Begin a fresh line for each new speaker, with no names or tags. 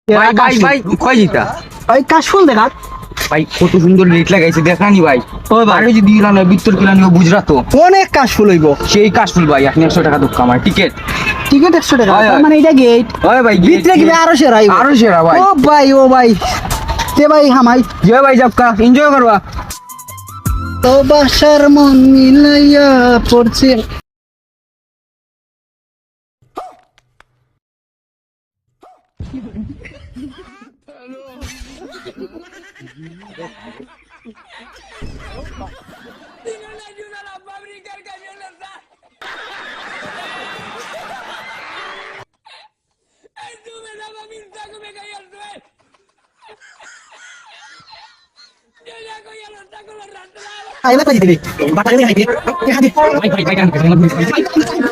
ভাই ভাই ভাই কয় জিতা
ভাই কাশফুল দেখা
ভাই কত সুন্দর রেট লাগাইছে দেখানি ভাই
ওই ভাই
আরে যদি ইরান বিত্তর কিলানি গুজরাট
অনেক কাশফুল হইব।
সেই কাশফুল ভাই আপনি 100 টাকা দুঃখ আমার টিকিট
টিকিট 100 টাকা,
হয়,
তার
হয়।
মানে এটা গেট
ওই ভাই
ভিতরে কি আরো সেরা হইব?
আরো সেরা ভাই
ও ভাই তে ভাই হামাই
জয় ভাই যাবকা এনজয় করবা
তো বাসার মন মিলাইয়া পড়ছে। আইলা কই দিবি বাটা দিবি
ভাই ভাই ভাই